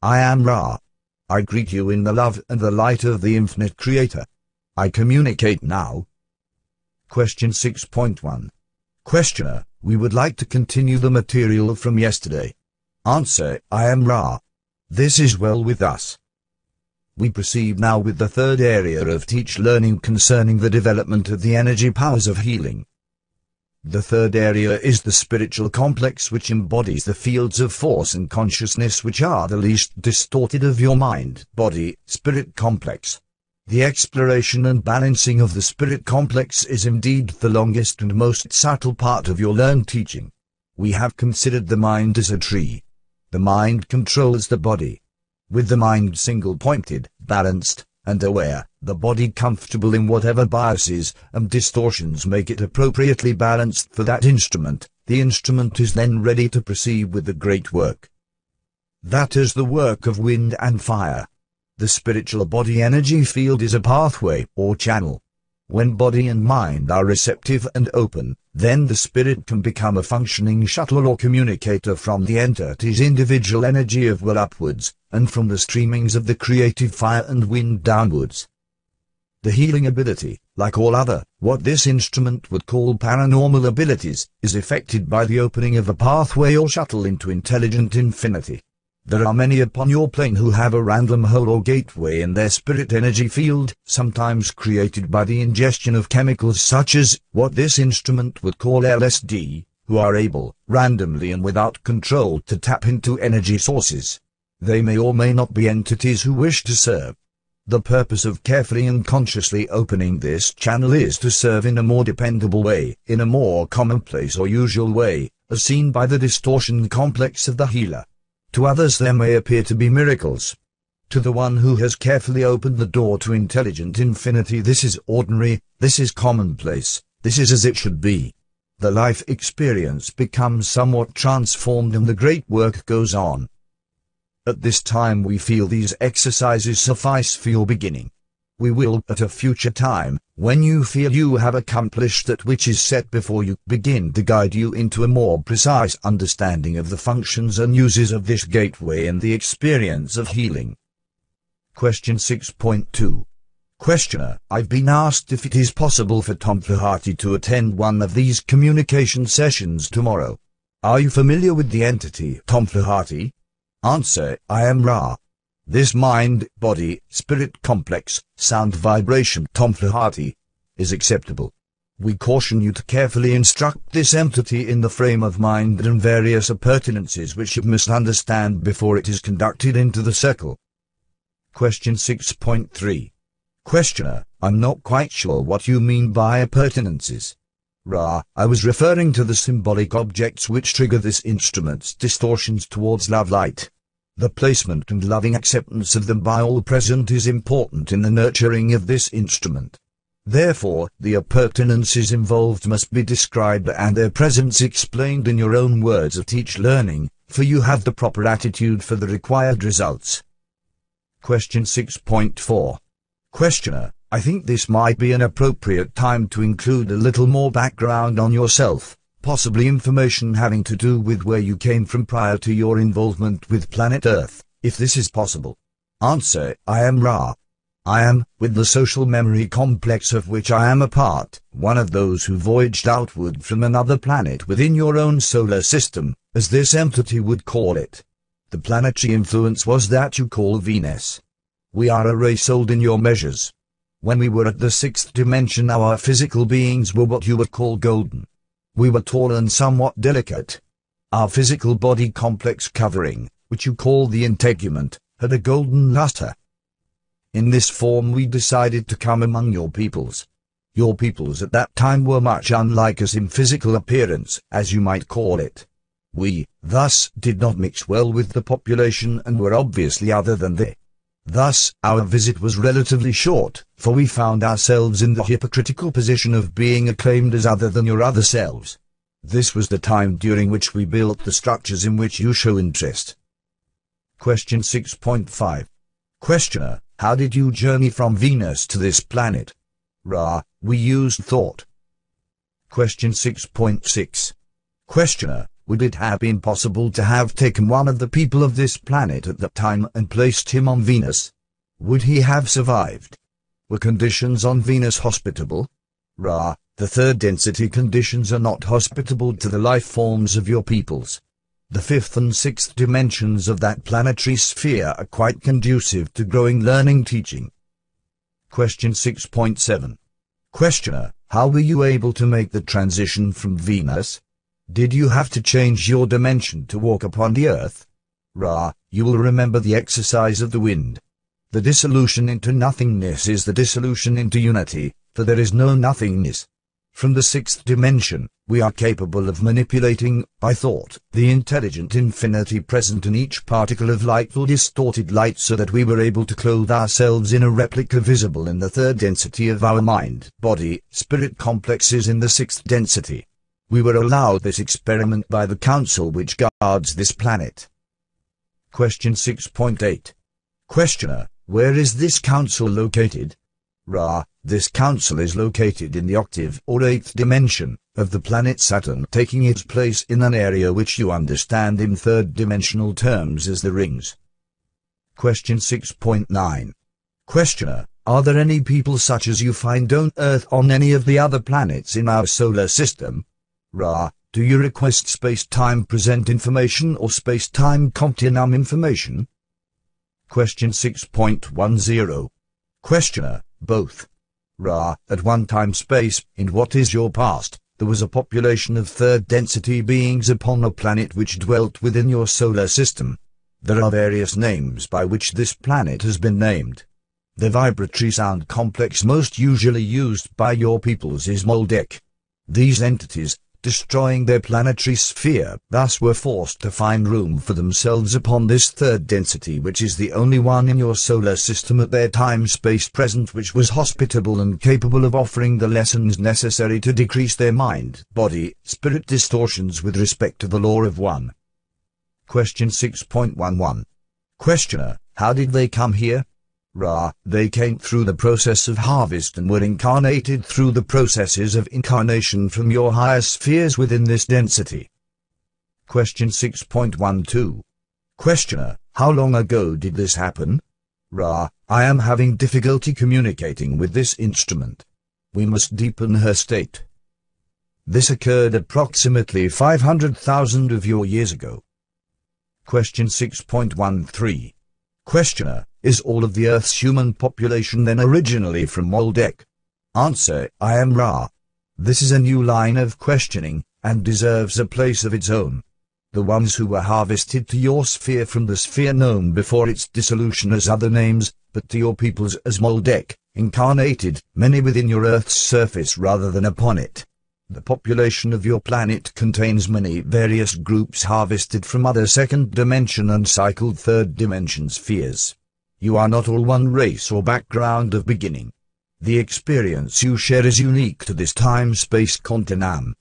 I am Ra. I greet you in the love and the light of the infinite Creator. I communicate now. Question 6.1. Questioner, we would like to continue the material from yesterday. Answer, I am Ra. This is well with us. We proceed now with the third area of teach learning concerning the development of the energy powers of healing. The third area is the spiritual complex, which embodies the fields of force and consciousness which are the least distorted of your mind, body, spirit complex. The exploration and balancing of the spirit complex is indeed the longest and most subtle part of your learned teaching. We have considered the mind as a tree. The mind controls the body. With the mind single-pointed, balanced, and aware, the body comfortable in whatever biases and distortions make it appropriately balanced for that instrument, the instrument is then ready to proceed with the great work. That is the work of wind and fire. The spiritual body energy field is a pathway or channel. When body and mind are receptive and open, then the spirit can become a functioning shuttle or communicator from the entity's individual energy of will upwards, and from the streamings of the creative fire and wind downwards. The healing ability, like all other, what this instrument would call paranormal abilities, is effected by the opening of a pathway or shuttle into intelligent infinity. There are many upon your plane who have a random hole or gateway in their spirit energy field, sometimes created by the ingestion of chemicals such as, what this instrument would call LSD, who are able, randomly and without control, to tap into energy sources. They may or may not be entities who wish to serve. The purpose of carefully and consciously opening this channel is to serve in a more dependable way, in a more commonplace or usual way, as seen by the distortion complex of the healer. To others there may appear to be miracles. To the one who has carefully opened the door to intelligent infinity, this is ordinary, this is commonplace, this is as it should be. The life experience becomes somewhat transformed and the great work goes on. At this time we feel these exercises suffice for your beginning. We will, at a future time, when you feel you have accomplished that which is set before you, begin to guide you into a more precise understanding of the functions and uses of this gateway and the experience of healing. Question 6.2. Questioner, I've been asked if it is possible for Tom Flaherty to attend one of these communication sessions tomorrow. Are you familiar with the entity Tom Flaherty? Answer, I am Ra. This mind, body, spirit complex, sound vibration Tom Flaherty is acceptable. We caution you to carefully instruct this entity in the frame of mind and various appurtenances which you must understand before it is conducted into the circle. Question 6.3. Questioner, I'm not quite sure what you mean by appurtenances. Ra, I was referring to the symbolic objects which trigger this instrument's distortions towards love light. The placement and loving acceptance of them by all present is important in the nurturing of this instrument. Therefore, the appurtenances involved must be described and their presence explained in your own words of teach learning, for you have the proper attitude for the required results. Question 6.4. Questioner, I think this might be an appropriate time to include a little more background on yourself. Possibly information having to do with where you came from prior to your involvement with planet Earth, if this is possible. Answer, I am Ra. I am, with the social memory complex of which I am a part, one of those who voyaged outward from another planet within your own solar system, as this entity would call it. The planetary influence was that you call Venus. We are a race old in your measures. When we were at the sixth dimension, our physical beings were what you would call golden. We were tall and somewhat delicate. Our physical body complex covering, which you call the integument, had a golden luster. In this form we decided to come among your peoples. Your peoples at that time were much unlike us in physical appearance, as you might call it. We, thus, did not mix well with the population and were obviously other than they. Thus, our visit was relatively short, for we found ourselves in the hypocritical position of being acclaimed as other than your other selves. This was the time during which we built the structures in which you show interest. Question 6.5. Questioner, how did you journey from Venus to this planet? Ra, we used thought. Question 6.6. Questioner, would it have been possible to have taken one of the people of this planet at that time and placed him on Venus? Would he have survived? Were conditions on Venus hospitable? Ra, the third density conditions are not hospitable to the life forms of your peoples. The fifth and sixth dimensions of that planetary sphere are quite conducive to growing learning teaching. Question 6.7. Questioner, how were you able to make the transition from Venus? Did you have to change your dimension to walk upon the earth? Ra, you will remember the exercise of the wind. The dissolution into nothingness is the dissolution into unity, for there is no nothingness. From the sixth dimension, we are capable of manipulating, by thought, the intelligent infinity present in each particle of light or distorted light so that we were able to clothe ourselves in a replica visible in the third density of our mind, body, spirit complexes in the sixth density. We were allowed this experiment by the council which guards this planet. Question 6.8. Questioner, where is this council located? Ra, this council is located in the octave or eighth dimension of the planet Saturn, taking its place in an area which you understand in third-dimensional terms as the rings. Question 6.9. Questioner, are there any people such as you find on Earth on any of the other planets in our solar system? Ra, do you request space-time present information or space-time continuum information? Question 6.10. Questioner, both. Ra, at one time space, in what is your past, there was a population of third-density beings upon a planet which dwelt within your solar system. There are various names by which this planet has been named. The vibratory sound complex most usually used by your peoples is Moldek. These entities, destroying their planetary sphere, thus were forced to find room for themselves upon this third density, which is the only one in your solar system at their time-space present which was hospitable and capable of offering the lessons necessary to decrease their mind, body, spirit distortions with respect to the law of one. Question 6.11. Questioner, how did they come here? Ra, they came through the process of harvest and were incarnated through the processes of incarnation from your higher spheres within this density. Question 6.12. Questioner, how long ago did this happen? Ra, I am having difficulty communicating with this instrument. We must deepen her state. This occurred approximately 500,000 of your years ago. Question 6.13. Questioner, is all of the Earth's human population then originally from Moldek? Answer, I am Ra. This is a new line of questioning, and deserves a place of its own. The ones who were harvested to your sphere from the sphere known before its dissolution as other names, but to your peoples as Moldek, incarnated, many within your Earth's surface rather than upon it. The population of your planet contains many various groups harvested from other second-dimension and cycled third-dimension spheres. You are not all one race or background of beginning. The experience you share is unique to this time-space continuum.